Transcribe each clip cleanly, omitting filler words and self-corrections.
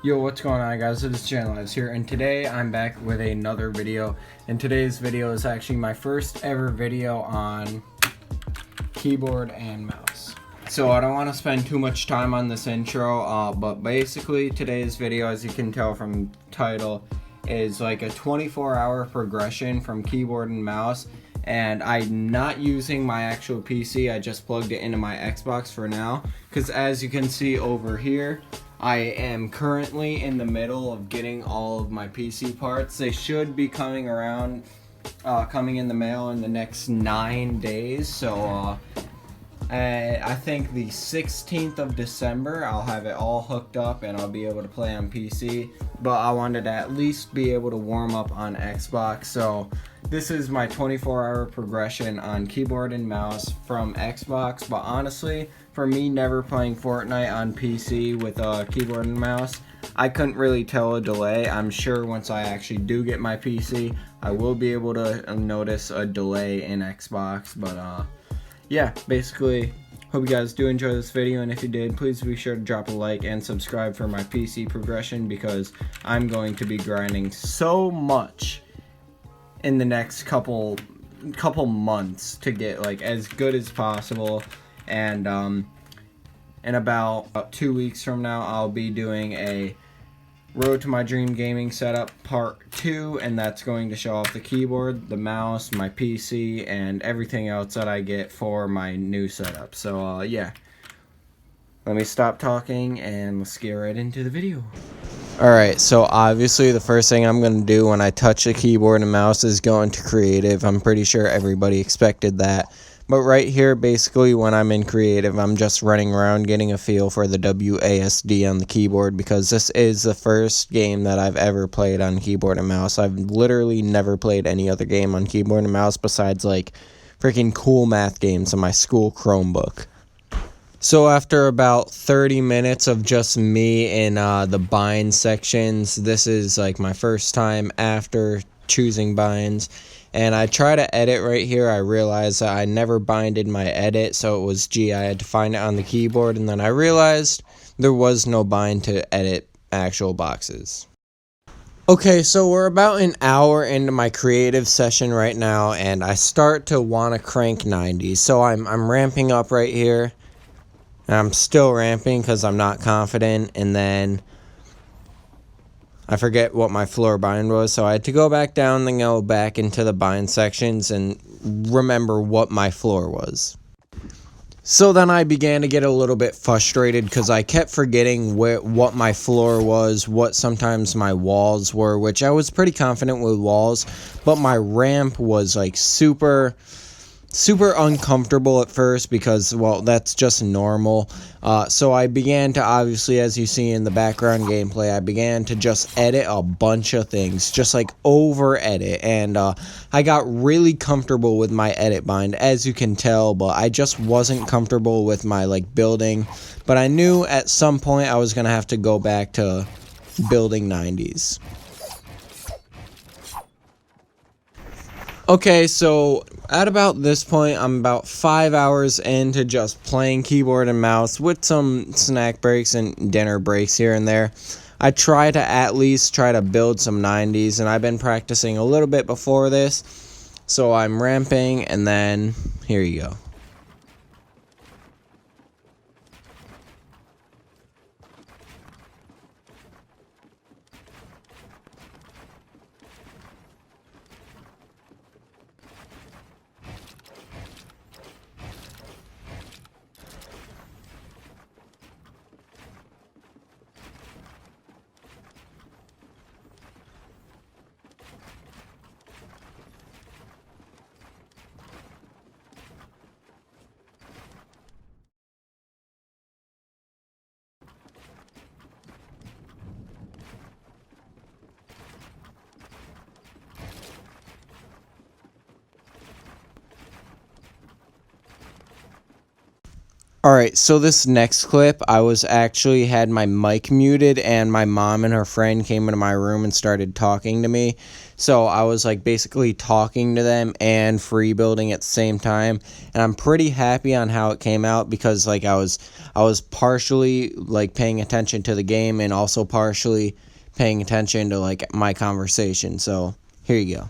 Yo, what's going on, guys? It is Lives here, and today I'm back with another video. And today's video is actually my first ever video on keyboard and mouse. So I don't want to spend too much time on this intro, but basically today's video, as you can tell from the title, is like a 24-hour progression from keyboard and mouse. And I'm not using my actual PC, I just plugged it into my Xbox for now, because as you can see over here, I am currently in the middle of getting all of my PC parts. They should be coming in the mail in the next 9 days. So I think the 16th of December I'll have it all hooked up and I'll be able to play on PC. But I wanted to at least be able to warm up on Xbox. So this is my 24-hour progression on keyboard and mouse from Xbox. But honestly, for me never playing Fortnite on PC with a keyboard and mouse, I couldn't really tell a delay. I'm sure once I actually do get my PC, I will be able to notice a delay in Xbox. But yeah, basically, hope you guys do enjoy this video, and if you did, please be sure to drop a like and subscribe for my PC progression, because I'm going to be grinding so much in the next couple months to get like as good as possible. And in about 2 weeks from now, I'll be doing a Road to My Dream Gaming Setup Part 2, and that's going to show off the keyboard, the mouse, my PC, and everything else that I get for my new setup. So yeah, let me stop talking and let's get right into the video. Alright, so obviously the first thing I'm going to do when I touch the keyboard and mouse is go into creative. I'm pretty sure everybody expected that. But right here, basically, when I'm in creative, I'm just running around getting a feel for the WASD on the keyboard, because this is the first game that I've ever played on keyboard and mouse. I've literally never played any other game on keyboard and mouse besides, like, freaking cool math games on my school Chromebook. So after about 30 minutes of just me in the bind sections, this is like my first time after choosing binds. And I try to edit right here. I realized that I never binded my edit, so it was G. I had to find it on the keyboard, and then I realized there was no bind to edit actual boxes. Okay, so we're about an hour into my creative session right now, and I start to want to crank 90s. So I'm ramping up right here. And I'm still ramping because I'm not confident, and then I forget what my floor bind was, so I had to go back down, then go back into the bind sections and remember what my floor was. So then I began to get a little bit frustrated because I kept forgetting what my floor was, what sometimes my walls were, which I was pretty confident with walls, but my ramp was like super uncomfortable at first because, well, that's just normal. So I began to, obviously, as you see in the background gameplay, I began to just edit a bunch of things, just like over edit, and I got really comfortable with my edit bind, as you can tell, but I just wasn't comfortable with my like building. But I knew at some point I was gonna have to go back to building 90s. Okay, so at about this point, I'm about 5 hours into just playing keyboard and mouse with some snack breaks and dinner breaks here and there. I try to at least try to build some 90s, and I've been practicing a little bit before this. So I'm ramping, and then here you go. Alright, so this next clip, I was actually had my mic muted and my mom and her friend came into my room and started talking to me. So I was like basically talking to them and free building at the same time. And I'm pretty happy on how it came out because like I was partially like paying attention to the game and also partially paying attention to like my conversation. So here you go.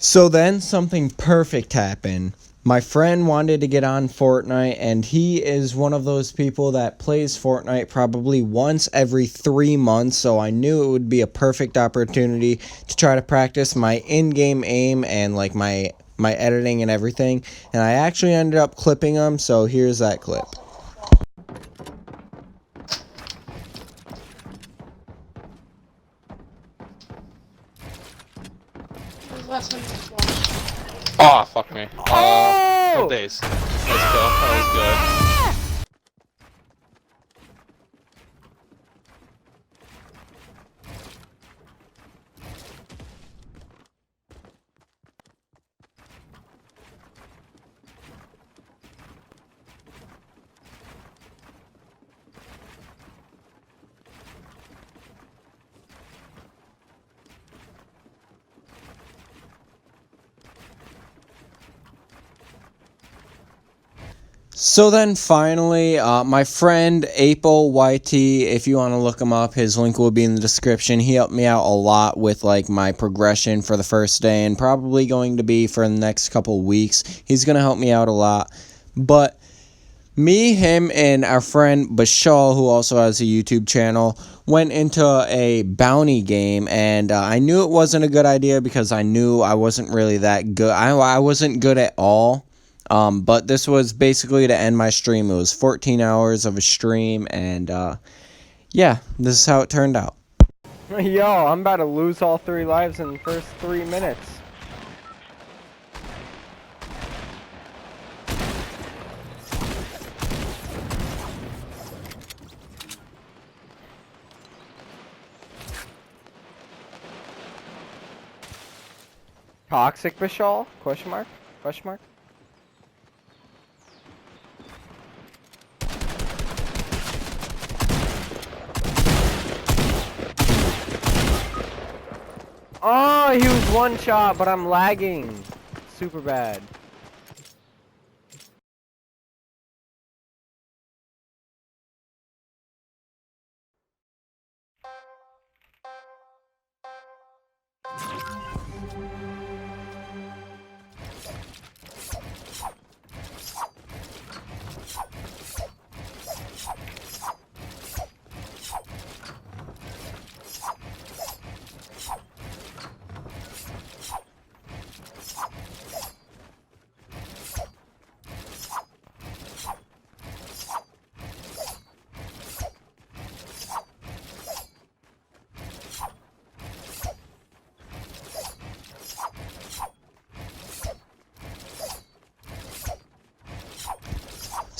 So then something perfect happened. My friend wanted to get on Fortnite, and he is one of those people that plays Fortnite probably once every 3 months, so I knew it would be a perfect opportunity to try to practice my in-game aim and like my editing and everything. And I actually ended up clipping him, so here's that clip. Oh, fuck me. Full days. Let's go. That was good. So then finally, my friend Apel YT, if you want to look him up, his link will be in the description. He helped me out a lot with like my progression for the first day and probably going to be for the next couple weeks. He's going to help me out a lot. But me, him, and our friend Bashal, who also has a YouTube channel, went into a bounty game, and I knew it wasn't a good idea because I knew I wasn't really that good. I wasn't good at all. But this was basically to end my stream. It was 14 hours of a stream, and yeah, this is how it turned out. Yo, I'm about to lose all 3 lives in the first 3 minutes. Toxic Bashal? Question mark? Question mark? Oh, he was one shot, but I'm lagging. Super bad.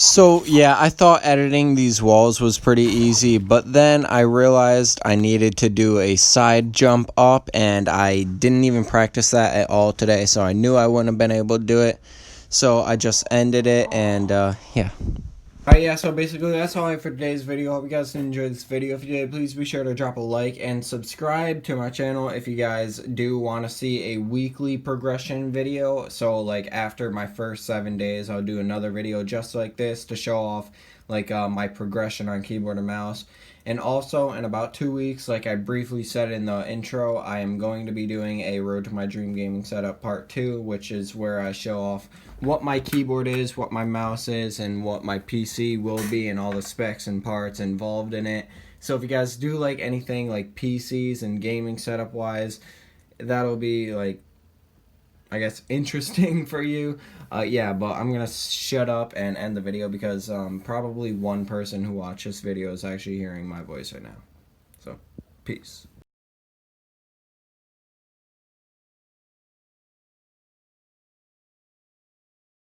So yeah, I thought editing these walls was pretty easy, but then I realized I needed to do a side jump up, and I didn't even practice that at all today, so I knew I wouldn't have been able to do it. So I just ended it, and yeah. Alright, yeah, so basically that's all I have for today's video. Hope you guys enjoyed this video. If you did, please be sure to drop a like and subscribe to my channel if you guys do want to see a weekly progression video. So, like, after my first 7 days, I'll do another video just like this to show off, like, my progression on keyboard and mouse. And also, in about 2 weeks, like I briefly said in the intro, I am going to be doing a Road to My Dream Gaming Setup Part 2, which is where I show off what my keyboard is, what my mouse is, and what my PC will be, and all the specs and parts involved in it. So if you guys do like anything like PCs and gaming setup wise, that'll be, like, I guess, interesting for you. Yeah, but I'm gonna shut up and end the video because probably one person who watched this video is actually hearing my voice right now. So, peace.